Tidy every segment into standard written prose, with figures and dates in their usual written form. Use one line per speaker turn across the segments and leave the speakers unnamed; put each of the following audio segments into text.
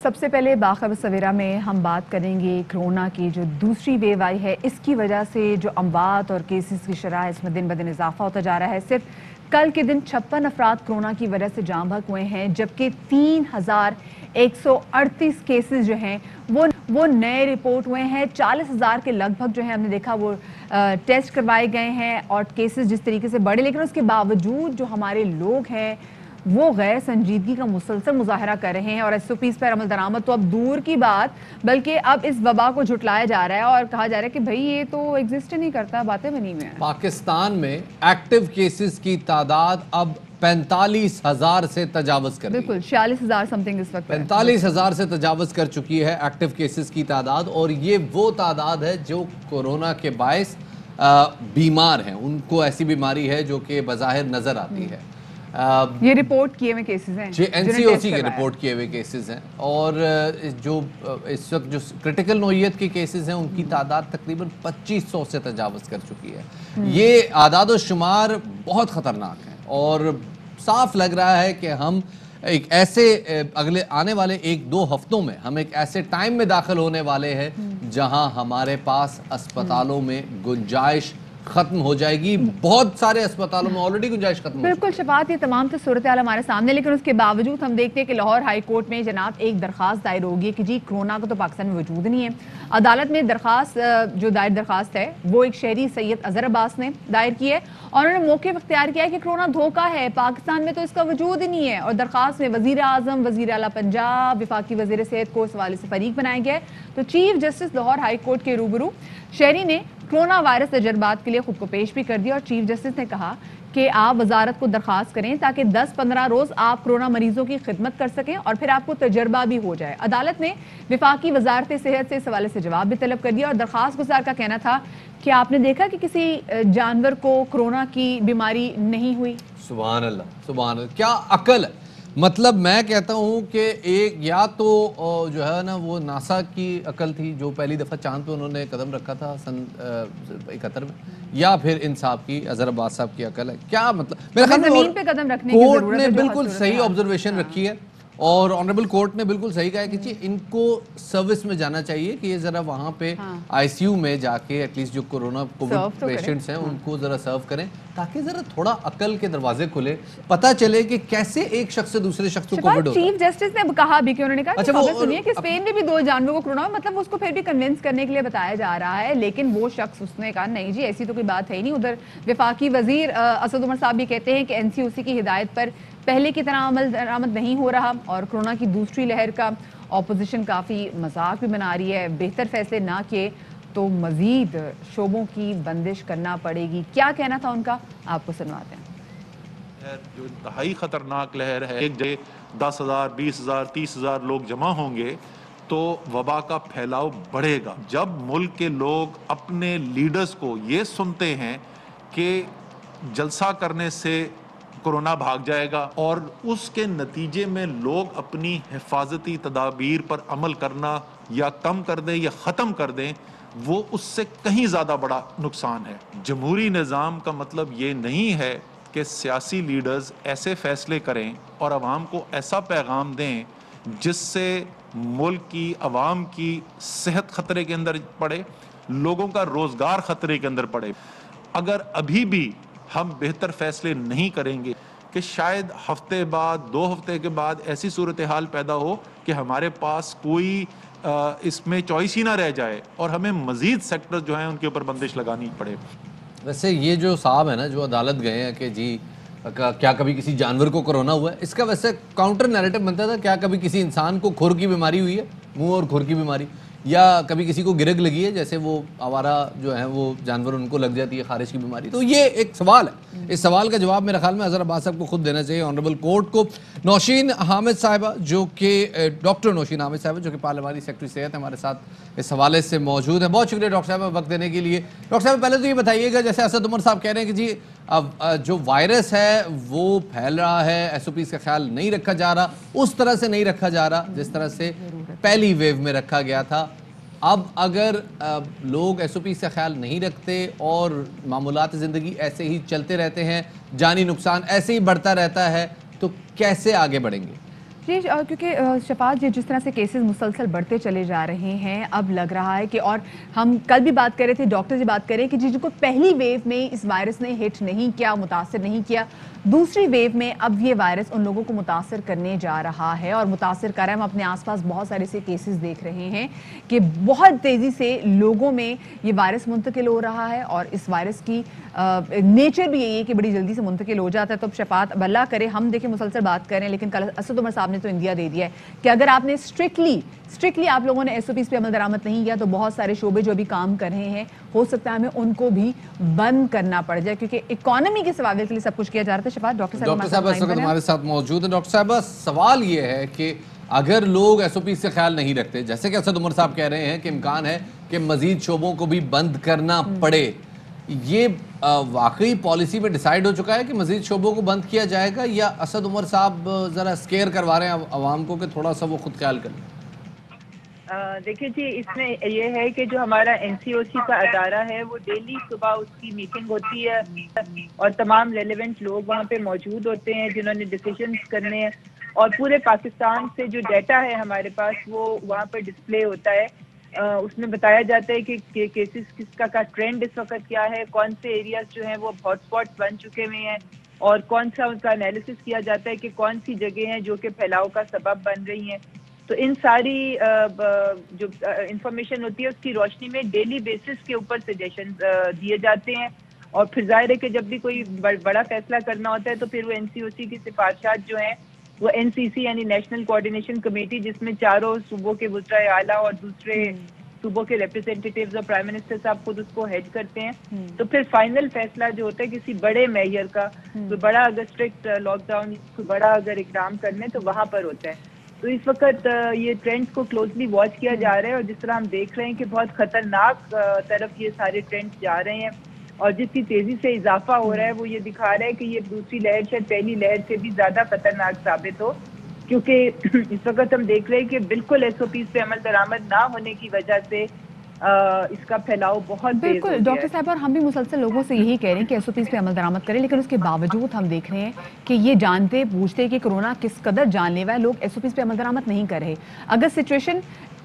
سب سے پہلے باخبر سویرا میں ہم بات کریں گے کورونا کی جو دوسری ویو آئی ہے، اس کی وجہ سے جو اموات اور کیسز کی شرح اس میں دن بدن اضافہ ہوتا جا رہا ہے۔ صرف کل کے دن 56 افراد کورونا کی وجہ سے جاں بحق ہوئے ہیں، جبکہ 3138 کیسز جو ہیں وہ نئے رپورٹ ہوئے ہیں۔ 40,000 کے لگ بھگ جو ہے ہم نے دیکھا وہ ٹیسٹ کروائے گئے ہیں اور کیسز جس طریقے سے بڑھے، لیکن اس کے باوجود جو ہمارے لوگ ہیں وہ غیر سنجیدگی کا مسلسل مظاہرہ کر رہے ہیں اور ایس او پیز پر عمل درآمد تو اب دور کی بات، بلکہ اب اس وبا کو جھٹلایا جا رہا ہے اور کہا جا رہا ہے کہ بھئی یہ تو ایگزسٹ نہیں کرتا، باتیں بنی ہوئی ہیں۔
پاکستان میں ایکٹیو کیسز کی تعداد اب 45,000 سے تجاوز کر گئی۔
بالکل 46,000 سمتنگ اس وقت
45,000 سے تجاوز کر چکی ہے ایکٹیو کیسز کی تعداد، اور یہ وہ تعداد ہے جو کورونا کے باعث بیمار ہیں، ان کو ایسی بیماری ہے جو کہ بظاہر نظر آتی ہے۔
یہ رپورٹ کیے ہوئے کیسز ہیں،
این سی او سی کے رپورٹ کیے ہوئے کیسز ہیں، اور جو اس وقت جو کرٹیکل نوعیت کے کیسز ہیں ان کی تعداد تقریباً 2500 سے تجاوز کر چکی ہے۔ یہ اعداد و شمار بہت خطرناک ہیں اور صاف لگ رہا ہے کہ ہم ایک ایسے اگلے آنے والے 1-2 ہفتوں میں ہم ایک ایسے ٹائم میں داخل ہونے والے ہیں جہاں ہمارے پاس اسپتالوں میں گنجائش ختم ہو جائے گی۔ بہت سارے اسپتالوں میں آلریڈی گنجائش ختم ہو چکی ہے۔
بالکل شفاعت، یہ تمام تو صورتحال ہمارے سامنے، لیکن اس کے باوجود ہم دیکھتے ہیں کہ لاہور ہائی کورٹ میں جناب ایک درخواست دائر ہوگی کہ جی کورونا کا تو پاکستان میں وجود نہیں ہے۔ عدالت میں درخواست جو دائر درخواست ہے وہ ایک شہری سید اظہر عباس نے دائر کی ہے اور انہوں نے موقف اختیار کیا ہے کہ کورونا دھوکہ ہے، پاکستان میں تو اس کا وجود ہی نہیں ہے، اور درخواست میں وزیر اعظم، وزیر اعلیٰ پنجاب، وفاقی وزیر صحت کو اس حوالے سے فریق بنایا گیا ہے۔ تو chief justice Lahore high court کے روبرو شہری نے کورونا وائرس تجربات کے لیے خود کو پیش بھی کر دیا، اور چیف جسٹس نے کہا کہ آپ وزارت کو درخواست کریں تاکہ 10-15 روز آپ کورونا مریضوں کی خدمت کر سکیں اور پھر آپ کو تجربہ بھی ہو جائے۔ عدالت نے وفاقی وزارت صحت سے اس حوالے سے جواب بھی طلب کر دیا، اور درخواست گزار کا کہنا تھا کہ آپ نے دیکھا کہ کسی جانور کو کورونا کی بیماری نہیں ہوئی۔
سبحان اللہ، سبحان اللہ، کیا عقل ہے! مطلب میں کہتا ہوں کہ ایک یا تو جو ہے نا وہ ناسا کی عقل تھی جو پہلی دفعہ چاند پہ انہوں نے قدم رکھا تھا سن 71 میں، یا پھر ان صاحب کی اظہر عباس صاحب کی عقل ہے۔ کیا مطلب میرے خیال
زمین پہ قدم رکھنے کی
کورٹ
ضرورت
نے
ہے، جو
بالکل
صورت
صحیح
ہے۔
آبزرویشن رکھی ہے، اور آنریبل کورٹ نے بالکل صحیح کہا ہے کہ ان کو سروس میں جانا چاہیے کہ یہ ذرا وہاں پہ آئی سی یو میں جا کے ایٹ لیسٹ جو کورونا کووڈ پیشنٹس ہیں ان کو ذرا سرو کریں، تاکہ ذرا تھوڑا عقل کے دروازے کھلے، پتہ چلے کہ کیسے ایک شخص سے دوسرے شخص کو کووڈ ہوتا ہے۔
چیف جسٹس نے کہا بھی کہ انہوں نے کہا کہ خبر سنیے کہ اسپین میں بھی 2 جانوروں کو کورونا ہوا، مطلب اس کو پھر بھی کنونس کرنے کے لیے بتایا جا رہا ہے، لیکن وہ شخص اس نے کہا نہیں جی ایسی تو کوئی بات ہے ہی نہیں۔ ادھر وفاقی وزیر اسد عمر صاحب بھی کہتے ہیں کہ این سی او سی کی ہدایت پر پہلے کی طرح عمل درآمد نہیں ہو رہا، اور کورونا کی دوسری لہر کا اپوزیشن کافی مذاق بھی بنا رہی ہے، بہتر فیصلے نہ کیے تو مزید شعبوں کی بندش کرنا پڑے گی۔ کیا کہنا تھا ان کا، آپ کو سنواتے ہیں۔
جو انتہائی خطرناک لہر ہے، ایک جگہ 10,000 20,000 30,000 لوگ جمع ہوں گے تو وبا کا پھیلاؤ بڑھے گا۔ جب ملک کے لوگ اپنے لیڈرز کو یہ سنتے ہیں کہ جلسہ کرنے سے کورونا بھاگ جائے گا، اور اس کے نتیجے میں لوگ اپنی حفاظتی تدابیر پر عمل کرنا یا کم کر دیں یا ختم کر دیں، وہ اس سے کہیں زیادہ بڑا نقصان ہے۔ جمہوری نظام کا مطلب یہ نہیں ہے کہ سیاسی لیڈرز ایسے فیصلے کریں اور عوام کو ایسا پیغام دیں جس سے ملک کی عوام کی صحت خطرے کے اندر پڑے، لوگوں کا روزگار خطرے کے اندر پڑے۔ اگر ابھی بھی ہم بہتر فیصلے نہیں کریں گے کہ شاید ہفتے بعد 2 ہفتے کے بعد ایسی صورتحال پیدا ہو کہ ہمارے پاس کوئی اس میں چوائس ہی نہ رہ جائے اور ہمیں مزید سیکٹر جو ہیں ان کے اوپر بندش لگانی پڑے۔
ویسے یہ جو صاحب ہے نا جو عدالت گئے ہیں کہ جی کیا کبھی کسی جانور کو کورونا ہوا ہے، اس کا ویسے کاؤنٹر نیریٹو بنتا تھا کیا کبھی کسی انسان کو کھر کی بیماری ہوئی ہے، منہ اور کھر کی بیماری، یا کبھی کسی کو گرگ لگی ہے جیسے وہ آوارہ جو ہیں وہ جانور ان کو لگ جاتی ہے خارش کی بیماری۔ تو یہ ایک سوال ہے، اس سوال کا جواب میرے خیال میں اظہر عباس صاحب کو خود دینا چاہیے، آنریبل کورٹ کو۔ نوشین حامد صاحبہ جو کہ ڈاکٹر نوشین حامد صاحبہ جو کہ پارلیمانی سیکرٹری صحت ہمارے ساتھ اس حوالے سے موجود ہیں، بہت شکریہ ڈاکٹر صاحب وقت دینے کے لیے۔ ڈاکٹر صاحب پہلے تو یہ بتائیے گا جیسے اسد عمر صاحب کہہ رہے ہیں کہ جی اب جو وائرس ہے وہ پھیل رہا ہے، ایس او پیز کا خیال نہیں رکھا جا رہا، اس طرح سے نہیں رکھا جا رہا جس طرح سے پہلی ویو میں رکھا گیا تھا۔ اب اگر لوگ ایس او پیز کا خیال نہیں رکھتے اور معمولات زندگی ایسے ہی چلتے رہتے ہیں، جانی نقصان ایسے ہی بڑھتا رہتا ہے، تو کیسے آگے بڑھیں گے؟
جی کیونکہ شفاعت جی جس طرح سے کیسز مسلسل بڑھتے چلے جا رہے ہیں اب لگ رہا ہے کہ اور ہم کل بھی بات کر رہے تھے ڈاکٹر سے بات کر رہے ہیں کہ جن کو پہلی ویو میں اس وائرس نے ہٹ نہیں کیا متاثر نہیں کیا دوسری ویو میں اب یہ وائرس ان لوگوں کو متاثر کرنے جا رہا ہے اور متاثر کر رہا ہے. ہم اپنے آس پاس بہت سارے سے کیسز دیکھ رہے ہیں کہ بہت تیزی سے لوگوں میں یہ وائرس منتقل ہو رہا ہے اور اس وائرس کی نیچر بھی یہی ہے کہ بڑی جلدی سے منتقل ہو جاتا ہے. تو اب شفاعت اب اللہ کرے ہم دیکھیں مسلسل بات کر رہے ہیں لیکن کل اسد عمر صاحب نے تو اندیا دے دیا ہے کہ اگر آپ نے اسٹرکٹلی آپ لوگوں نے ایس او پیز پہ عمل درآمد نہیں کیا تو بہت سارے شعبے جو ابھی کام کر رہے ہیں ہو سکتا ہے ہمیں ان کو بھی بند کرنا پڑ جائے کیونکہ اکانومی کے سروائیول کے لیے سب کچھ کیا جا رہا تھا. شفاعت ڈاکٹر
صاحب اس وقت ہمارے ساتھ موجود ہیں. ڈاکٹر صاحبہ سوال یہ ہے کہ اگر لوگ ایس او پی سے خیال نہیں رکھتے جیسے کہ اسد عمر صاحب کہہ رہے ہیں کہ امکان ہے کہ مزید شعبوں کو بھی بند کرنا پڑے, یہ واقعی پالیسی میں ڈیسائیڈ ہو چکا ہے کہ مزید شعبوں کو بند کیا جائے گا یا اسد عمر صاحب ذرا اسکیئر کروا رہے ہیں عوام کو کہ تھوڑا سا وہ خود خیال کریں؟
دیکھیے جی اس میں یہ ہے کہ جو ہمارا این سی او سی کا ادارہ ہے وہ ڈیلی صبح اس کی میٹنگ ہوتی ہے اور تمام ریلیونٹ لوگ وہاں پہ موجود ہوتے ہیں جنہوں نے ڈیسیژنز کرنے ہیں اور پورے پاکستان سے جو ڈیٹا ہے ہمارے پاس وہ وہاں پہ ڈسپلے ہوتا ہے. اس میں بتایا جاتا ہے کہ کیسز کس کا ٹرینڈ اس وقت کیا ہے, کون سے ایریاز جو ہیں وہ ہاٹ اسپاٹ بن چکے ہوئے ہیں اور کون سا ان کا انالیسس کیا جاتا ہے کہ کون سی جگہ ہیں جو کہ پھیلاؤ کا سبب بن رہی ہیں. تو ان ساری جو انفارمیشن ہوتی ہے اس کی روشنی میں ڈیلی بیسس کے اوپر سجیشن دیے جاتے ہیں اور پھر ظاہر ہے کہ جب بھی کوئی بڑا فیصلہ کرنا ہوتا ہے تو پھر وہ این سی او سی کی سفارشات جو ہیں وہ این سی سی یعنی نیشنل کوآرڈینیشن کمیٹی جس میں چاروں صوبوں کے وزرائے اعلیٰ اور دوسرے صوبوں کے ریپرزینٹیٹیوز اور پرائم منسٹر صاحب خود اس کو ہیڈ کرتے ہیں. تو پھر فائنل فیصلہ جو ہوتا ہے کسی بڑے میئر کا کوئی بڑا اگر اسٹرکٹ لاک ڈاؤن کوئی بڑا اگر اقدام کرنے تو وہاں پر ہوتا ہے. تو اس وقت یہ ٹرینڈز کو کلوزلی واچ کیا جا رہا ہے اور جس طرح ہم دیکھ رہے ہیں کہ بہت خطرناک طرف یہ سارے ٹرینڈز جا رہے ہیں اور جس کی تیزی سے اضافہ ہو رہا ہے وہ یہ دکھا رہا ہے کہ یہ دوسری لہر شاید پہلی لہر سے بھی زیادہ خطرناک ثابت ہو کیونکہ اس وقت ہم دیکھ رہے ہیں کہ بالکل ایس او پیز پہ عمل درآمد نہ ہونے کی وجہ سے اس کا پھیلاؤ بہت تیز ہو گیا ہے.
بالکل ڈاکٹر صاحب اور ہم بھی مسلسل لوگوں سے یہی کہہ رہے ہیں کہ ایس او پیز پہ عمل درآمد کریں لیکن اس کے باوجود ہم دیکھ رہے ہیں کہ یہ جانتے پوچھتے کہ کرونا کس قدر جان لیوا ہے لوگ ایس او پیز پہ عمل درآمد نہیں کر رہے. اگر سچویشن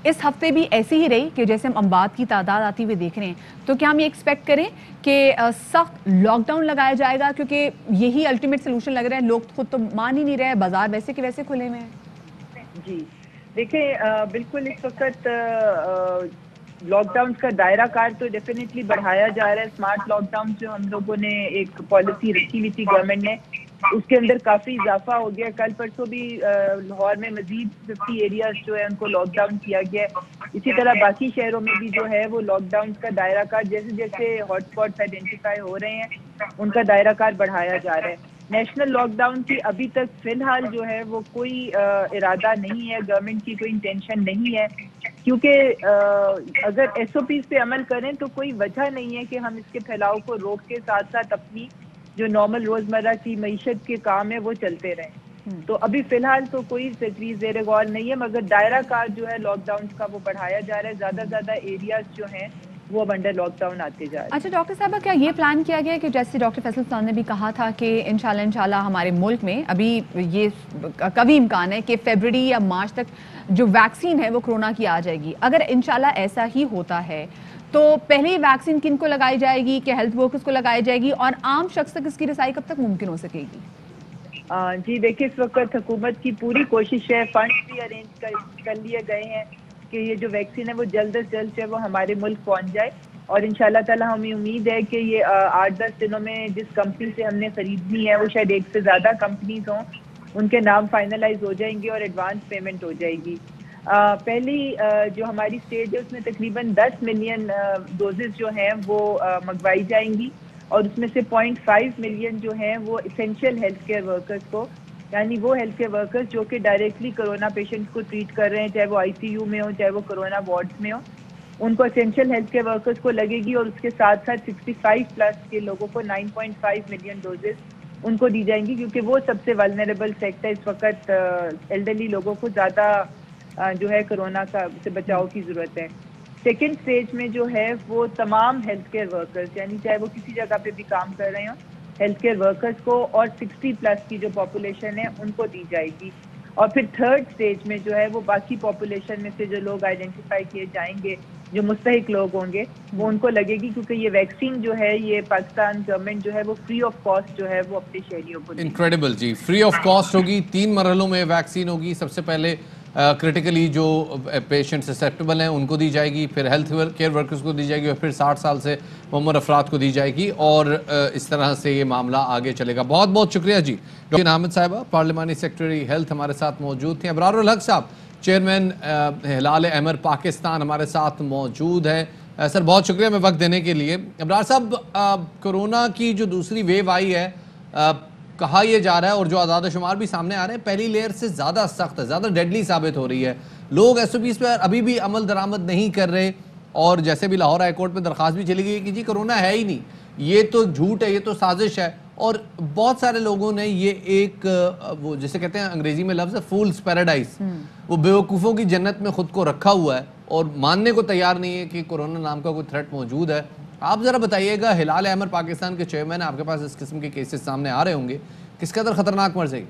اس ہفتے بھی ایسی ہی رہی کہ جیسے ہم اموات کی تعداد آتی ہوئے دیکھ رہے ہیں تو کیا ہم یہ ایکسپیکٹ کریں کہ سخت لاک ڈاؤن لگایا جائے گا کیونکہ یہی الٹیمیٹ سلوشن لگ رہا ہے, لوگ خود تو مان ہی نہیں رہے, بازار ویسے کے ویسے کھلے ہوئے ہیں.
جی دیکھیں بالکل اس وقت لاک ڈاؤن کا دائرہ کار تو ڈیفینیٹلی بڑھایا جا رہا ہے. اسمارٹ لاک ڈاؤن جو ہم لوگوں نے ایک پالیسی رکھی ہوئی تھی گورنمنٹ نے اس کے اندر کافی اضافہ ہو گیا. کل پرسوں بھی لاہور میں مزید 50 ایریاز جو ہے ان کو لاک ڈاؤن کیا گیا ہے. اسی طرح باقی شہروں میں بھی جو ہے وہ لاک ڈاؤن کا دائرہ کار جیسے جیسے ہاٹ اسپاٹس آئیڈینٹیفائی ہو رہے ہیں ان کا دائرہ کار بڑھایا جا رہا ہے. نیشنل لاک ڈاؤن کی ابھی تک فی الحال جو ہے وہ کوئی ارادہ نہیں ہے, گورنمنٹ کی کوئی انٹینشن نہیں ہے کیونکہ اگر ایس او پیز پہ عمل کریں تو کوئی وجہ نہیں ہے کہ ہم اس کے پھیلاؤ کو روک کے ساتھ ساتھ اپنی جو نارمل روزمرہ کی معیشت کے کام ہے وہ چلتے رہیں. تو ابھی فی الحال تو کوئی تجویز زیر غور نہیں ہے مگر دائرہ کار جو ہے لاک ڈاؤن کا وہ بڑھایا جا رہا ہے. زیادہ زیادہ ایریاز جو ہیں وہ انڈر لاک ڈاؤن آتے جا رہے ہیں.
اچھا ڈاکٹر صاحبہ کیا یہ پلان کیا گیا ہے کہ جیسے ڈاکٹر فیصل صاحب نے بھی کہا تھا کہ انشاءاللہ ہمارے ملک میں ابھی یہ قوی امکان ہے کہ فیبرری یا مارچ تک جو ویکسین ہے وہ کرونا کی آ جائے گی. اگر انشاءاللہ ایسا ہی ہوتا ہے تو پہلے ویکسین کن کو لگائی جائے گی, کہ ہیلتھ ورکرز کو لگائی جائے گی اور عام شخص تک اس کی رسائی کب تک ممکن ہو سکے گی؟
جی دیکھیں اس وقت حکومت کی پوری کوشش ہے, فنڈ بھی ارینج کر لیے گئے ہیں کہ یہ جو ویکسین ہے وہ جلد از جلد جو ہے وہ ہمارے ملک پہنچ جائے اور انشاءاللہ تعالی ہمیں امید ہے کہ یہ 8-10 دنوں میں جس کمپنی سے ہم نے خریدنی ہے وہ شاید 1 سے زیادہ کمپنیز ہوں, ان کے نام فائنلائز ہو جائیں گے اور ایڈوانس پیمنٹ ہو جائے گی. پہلی جو ہماری اسٹیٹ ہے اس میں تقریباً 10 ملین ڈوزز جو ہیں وہ منگوائی جائیں گی اور اس میں سے 0.5 ملین جو ہیں وہ اسینشیل ہیلتھ کیئر ورکرز کو, یعنی وہ ہیلتھ کیئر ورکرز جو کہ ڈائریکٹلی کرونا پیشنٹ کو ٹریٹ کر رہے ہیں چاہے وہ آئی سی یو میں ہو چاہے وہ کرونا وارڈز میں ہو, ان کو اسینشیل ہیلتھ کیئر ورکرز کو لگے گی اور اس کے ساتھ ساتھ 65 پلس کے لوگوں کو 9.5 ملین ڈوزز ان کو دی جائیں گی کیونکہ وہ سب سے ولنریبل سیکٹر ہے. اس وقت ایلڈرلی لوگوں کو زیادہ جو ہے کرونا کا سے بچاؤ کی ضرورت ہے. سیکنڈ سٹیج میں جو ہے وہ تمام ہیلتھ کیئر ورکرز یعنی چاہے وہ کسی جگہ پہ بھی کام کر رہے ہوں ہیلتھ کیئر ورکرز کو اور 60 پلس کی جو پاپولیشن ہے ان کو دی جائے گی. اور پھر تھرڈ سٹیج میں جو ہے وہ باقی پاپولیشن میں سے جو لوگ آئیڈینٹیفائی کیے جائیں گے، جو مستحق لوگ ہوں گے، وہ ان کو لگے گی، کیونکہ یہ ویکسین جو ہے یہ پاکستان گورنمنٹ جو ہے وہ فری آف کاسٹ جو ہے وہ اپنے شہریوں کو دے گی۔
انکریڈیبل جی، فری آف کاسٹ ہوگی، 3 مرحلوں میں ویکسین ہوگی. سب سے پہلے کرٹیکلی جو پیشنٹ سسیپٹیبل ہیں ان کو دی جائے گی، پھر ہیلتھ کیئر ورکرز کو دی جائے گی، اور پھر 60 سال سے عمر افراد کو دی جائے گی، اور اس طرح سے یہ معاملہ آگے چلے گا. بہت بہت شکریہ جی. ڈاکٹر حامد صاحبہ پارلیمانی سیکرٹری ہیلتھ ہمارے ساتھ موجود تھیں. ابرار الحق صاحب چیئرمین ہلال احمر پاکستان ہمارے ساتھ موجود ہے. سر بہت شکریہ ہمیں وقت دینے کے لیے. ابرار صاحب کورونا کی جو دوسری ویو آئی ہے، کہا یہ جا رہا ہے اور جو اعداد و شمار بھی سامنے آ رہے ہیں، پہلی لیئر سے زیادہ سخت ہے، زیادہ ڈیڈلی ثابت ہو رہی ہے. لوگ ایس او پیز پہ ابھی بھی عمل درآمد نہیں کر رہے، اور جیسے بھی لاہور ہائی کورٹ میں درخواست بھی چلی گئی کہ جی کرونا ہے ہی نہیں، یہ تو جھوٹ ہے، یہ تو سازش ہے. اور بہت سارے لوگوں نے یہ ایک وہ جسے کہتے ہیں انگریزی میں لفظ ہے فولز پیراڈائز، وہ بیوقوفوں کی جنت میں خود کو رکھا ہوا ہے اور ماننے کو تیار نہیں ہے کہ کورونا نام کا کوئی تھریٹ موجود ہے. آپ ذرا بتائیے گا، ہلال احمر پاکستان کے چیئرمین، آپ کے پاس اس قسم کے کیسز سامنے آ رہے ہوں گے، کس قدر خطرناک مرض ہے یہ؟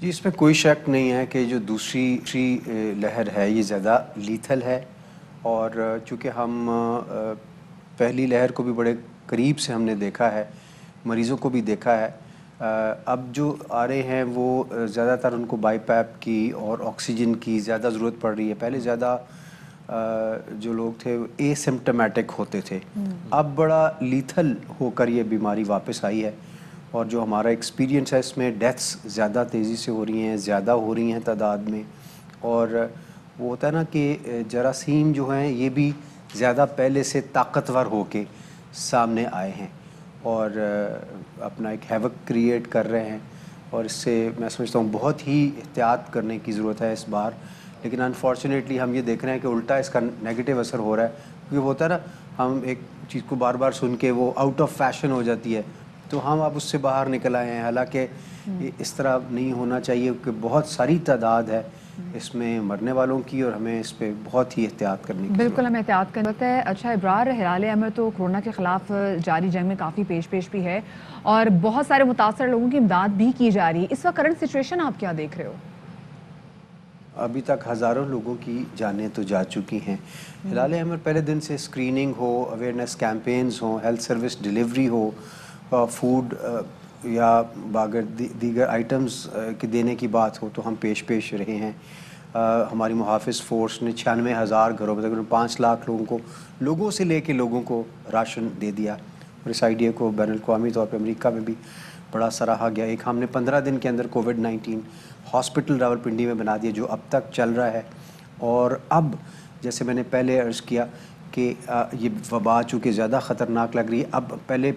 جی اس میں کوئی شک نہیں ہے کہ جو دوسری لہر ہے یہ زیادہ لیتھل ہے، اور چونکہ ہم پہلی لہر کو بھی بڑے قریب سے ہم نے دیکھا ہے، مریضوں کو بھی دیکھا ہے، اب جو آ رہے ہیں وہ زیادہ تر ان کو بائی پیپ کی اور آکسیجن کی زیادہ ضرورت پڑ رہی ہے. پہلے زیادہ جو لوگ تھے اے سمپٹمیٹک ہوتے تھے، اب بڑا لیتھل ہو کر یہ بیماری واپس آئی ہے. اور جو ہمارا ایکسپیرینس ہے اس میں ڈیتھس زیادہ تیزی سے ہو رہی ہیں، زیادہ ہو رہی ہیں تعداد میں، اور وہ ہوتا ہے نا کہ جراثیم جو ہیں یہ بھی زیادہ پہلے سے طاقتور ہو کے سامنے آئے ہیں اور اپنا ایک ہیوک کریٹ کر رہے ہیں. اور اس سے میں سمجھتا ہوں بہت ہی احتیاط کرنے کی ضرورت ہے اس بار. لیکن انفارچونیٹلی ہم یہ دیکھ رہے ہیں کہ الٹا اس کا نیگیٹو اثر ہو رہا ہے، کیونکہ وہ ہوتا ہے نا ہم ایک چیز کو بار بار سن کے وہ آؤٹ آف فیشن ہو جاتی ہے، تو ہم اب اس سے باہر نکل آئے ہیں. حالانکہ اس طرح نہیں ہونا چاہیے کہ بہت ساری تعداد ہے اس میں مرنے والوں کی، اور ہمیں اس پہ بہت ہی احتیاط کرنے کی
بالکل ہمیں احتیاط کرنا ہے. اچھا ابرار، ہلال احمر تو کورونا کے خلاف جاری جنگ میں کافی پیش بھی ہے، اور بہت سارے متاثر لوگوں کی امداد بھی کی جا رہی ہے. اس وقت کرنٹ سچویشن آپ کیا دیکھ رہے ہو؟
ابھی تک ہزاروں لوگوں کی جانیں تو جا چکی ہیں. ہلال احمر پہلے دن سے اسکریننگ ہو، اویئرنیس کیمپینز ہوں، ہیلتھ سروس ڈیلیوری ہو، فوڈ یا باگر دیگر آئٹمز کی دینے کی بات ہو تو ہم پیش رہے ہیں. ہماری محافظ فورس نے 96,000 گھروں میں تقریباً 5 لاکھ لوگوں سے لے کے لوگوں کو راشن دے دیا. اور اس آئیڈیا کو بین الاقوامی طور پہ امریکہ میں بھی بڑا سراہا گیا. ایک ہم نے 15 دن کے اندر کووڈ-19 ہاسپٹل راولپنڈی میں بنا دیا جو اب تک چل رہا ہے. اور اب جیسے میں نے پہلے عرض کیا کہ یہ وبا چونکہ زیادہ خطرناک لگ رہی ہے، اب پہلے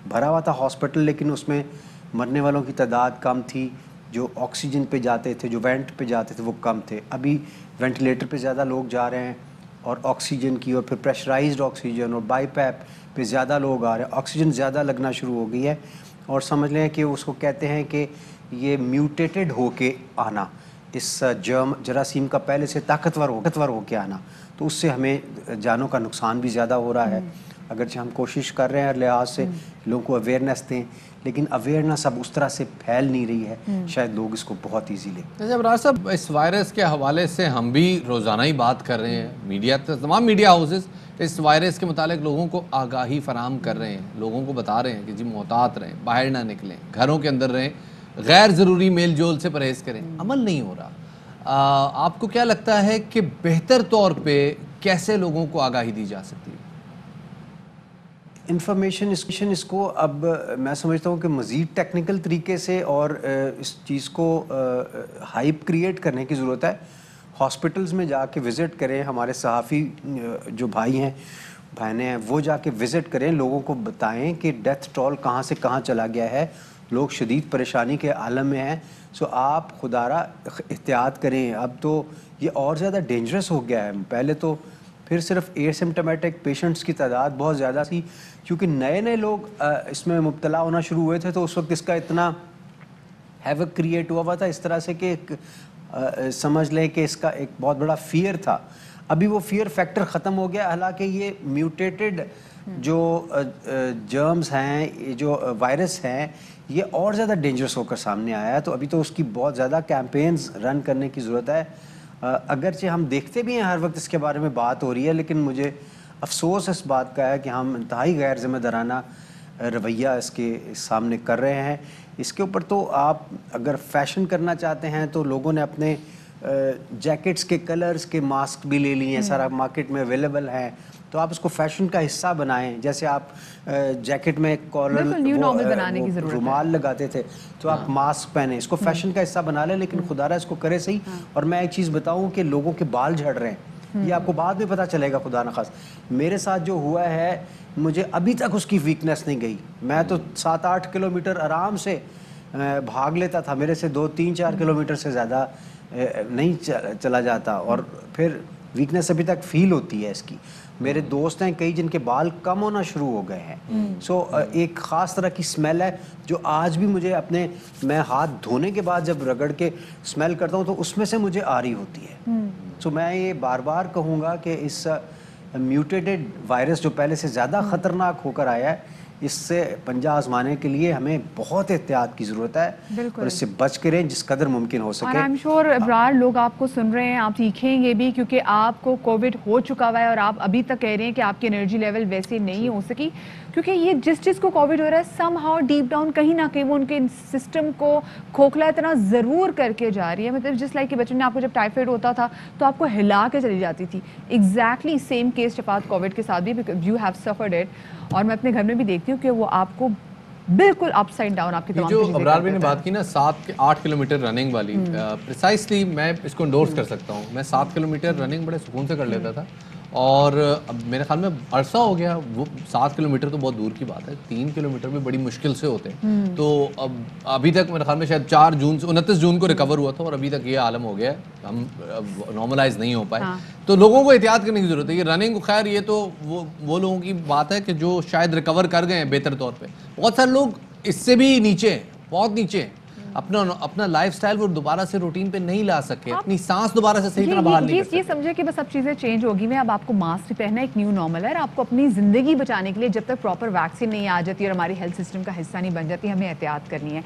بھرا ہوا تھا ہاسپٹل لیکن اس میں مرنے والوں کی تعداد کم تھی، جو آکسیجن پہ جاتے تھے، جو وینٹ پہ جاتے تھے وہ کم تھے. ابھی وینٹیلیٹر پہ زیادہ لوگ جا رہے ہیں، اور آکسیجن کی اور پھر پریشرائزڈ آکسیجن اور بائی پیپ پہ زیادہ لوگ آ رہے ہیں. آکسیجن زیادہ لگنا شروع ہو گئی ہے، اور سمجھ لیں کہ اس کو کہتے ہیں کہ یہ میوٹیٹڈ ہو کے آنا، اس جراثیم کا پہلے سے طاقتور ہو کے آنا، تو اس سے ہمیں جانوں کا نقصان بھی زیادہ ہو رہا ہے. اگرچہ ہم کوشش کر رہے ہیں ہر لحاظ سے لوگوں کو اویئرنیس دیں، لیکن اویئرنیس اب اس طرح سے پھیل نہیں رہی ہے، شاید لوگ اس کو بہت ایزی لیں.
جیسے ابرار صاحب اس وائرس کے حوالے سے ہم بھی روزانہ ہی بات کر رہے ہیں، میڈیا تمام میڈیا ہاؤسز اس وائرس کے متعلق لوگوں کو آگاہی فراہم کر رہے ہیں، لوگوں کو بتا رہے ہیں کہ جی محتاط رہیں، باہر نہ نکلیں، گھروں کے اندر رہیں، غیر ضروری میل جول سے پرہیز کریں. عمل نہیں ہو رہا. آپ کو کیا لگتا ہے کہ بہتر طور پہ کیسے لوگوں کو آگاہی دی جا سکتی ہے؟
انفارمیشن اس کو اب میں سمجھتا ہوں کہ مزید ٹیکنیکل طریقے سے اور اس چیز کو ہائپ کریٹ کرنے کی ضرورت ہے. ہاسپٹلز میں جا کے وزٹ کریں، ہمارے صحافی جو بھائی ہیں بہنیں ہیں وہ جا کے وزٹ کریں، لوگوں کو بتائیں کہ ڈیتھ ٹول کہاں سے کہاں چلا گیا ہے. لوگ شدید پریشانی کے عالم میں ہیں، سو آپ خدارہ احتیاط کریں. اب تو یہ اور زیادہ ڈینجرس ہو گیا ہے. پہلے تو پھر صرف ایئر سمپٹمیٹک پیشنٹس کی تعداد بہت زیادہ تھی، کیونکہ نئے لوگ اس میں مبتلا ہونا شروع ہوئے تھے، تو اس وقت اس کا اتنا ہیوک کریٹ ہوا تھا اس طرح سے کہ سمجھ لیں کہ اس کا ایک بہت بڑا فیئر تھا. ابھی وہ فیئر فیکٹر ختم ہو گیا. حالانکہ یہ میوٹیٹڈ جو جرمز ہیں، جو وائرس ہیں، یہ اور زیادہ ڈینجرس ہو کر سامنے آیا ہے. تو ابھی تو اس کی بہت زیادہ کیمپینز رن کرنے کی ضرورت ہے. اگرچہ ہم دیکھتے بھی ہیں ہر وقت اس کے بارے میں بات ہو رہی ہے, لیکن مجھے افسوس اس بات کا ہے کہ ہم انتہائی غیر ذمہ دارانہ رویہ اس کے سامنے کر رہے ہیں. اس کے اوپر تو آپ اگر فیشن کرنا چاہتے ہیں تو لوگوں نے اپنے جیکٹس کے کلرز کے ماسک بھی لے لیے ہیں, سارا مارکیٹ میں اویلیبل ہیں, تو آپ اس کو فیشن کا حصہ بنائیں. جیسے آپ جیکٹ میں کالر رومال لگاتے تھے تو آپ ماسک پہنیں, اس کو فیشن کا حصہ بنا لیں, لیکن خدا را اس کو کرے صحیح. اور میں ایک چیز بتاؤں کہ لوگوں کے بال جھڑ رہے ہیں, یہ آپ کو بعد میں پتہ چلے گا خدا نخواست. میرے ساتھ جو ہوا ہے مجھے ابھی تک اس کی ویکنیس نہیں گئی. میں تو 7-8 کلومیٹر آرام سے بھاگ لیتا تھا, میرے سے 2-3-4 کلومیٹر سے زیادہ نہیں چلا جاتا, اور پھر ویکنیس ابھی تک فیل ہوتی ہے اس کی. میرے دوست ہیں کئی جن کے بال کم ہونا شروع ہو گئے ہیں. سو ایک خاص طرح کی سمیل ہے جو آج بھی مجھے میں ہاتھ دھونے کے بعد جب رگڑ کے سمیل کرتا ہوں تو اس میں سے مجھے آ رہی ہوتی ہے. سو میں یہ بار بار کہوں گا کہ اس میوٹیٹڈ وائرس جو پہلے سے زیادہ خطرناک ہو کر آیا ہے, اس سے پنجہ آزمانے کے لیے ہمیں بہت احتیاط کی ضرورت ہے, اور اس سے بچ کریں جس قدر ممکن ہو سکے.
اور آئی ایم شیور ابرار لوگ آپ کو سن رہے ہیں, آپ سیکھیں گے بھی, کیونکہ آپ کو کووڈ ہو چکا ہوا ہے اور آپ ابھی تک کہہ رہے ہیں کہ آپ کی انرجی لیول ویسے نہیں ہو سکی, کیونکہ یہ جس چیز کو کووڈ ہو رہا ہے سم ہاؤ ڈیپ ڈاؤن کہیں نہ کہیں وہ ان کے سسٹم کو کھوکھلا اتنا ضرور کر کے جا رہی ہے. مطلب جس لائک کہ بچوں نے آپ کو جب ٹائیفائڈ ہوتا تھا تو آپ کو ہلا کے چلی جاتی تھی. ایگزیکٹلی سیم کیس شفاعت کووڈ کے ساتھ بھی, because you have suffered it. اور میں اپنے گھر میں بھی دیکھتی ہوں کہ وہ آپ کو بالکل اپ سائڈ ڈاؤن آپ کی تمام
جو ابرار بھی نے بات کی نا 7-8 کلومیٹر رننگ والی, پریسائسلی میں اس کو انڈورس کر سکتا ہوں. میں 7 کلومیٹر رننگ بڑے سکون سے کر لیتا تھا, اور اب میرے خیال میں عرصہ ہو گیا. وہ 7 کلومیٹر تو بہت دور کی بات ہے, 3 کلومیٹر بھی بڑی مشکل سے ہوتے ہیں. تو اب ابھی تک میرے خیال میں شاید 29 جون کو ریکور ہوا تھا, اور ابھی تک یہ عالم ہو گیا ہے, ہم نارملائز نہیں ہو پائے. تو لوگوں کو احتیاط کرنے کی ضرورت ہے. یہ رننگ خیر یہ تو وہ لوگوں کی بات ہے کہ جو شاید ریکور کر گئے ہیں بہتر طور پہ. بہت سارے لوگ اس سے بھی نیچے ہیں, بہت نیچے ہیں. اپنا لائف سٹائل وہ دوبارہ سے روٹین پہ نہیں لا سکے, اپنی سانس دوبارہ سے صحیح طرح بحال نہیں کر سکے.
یہ سمجھے کہ بس اب چیزیں چینج ہوگی میں, اب آپ کو ماسک بھی پہننا ایک نیو نارمل ہے, اور آپ کو اپنی زندگی بچانے کے لیے جب تک پراپر ویکسین نہیں آ جاتی اور ہماری ہیلتھ سسٹم کا حصہ نہیں بن جاتی, ہمیں احتیاط کرنی ہے.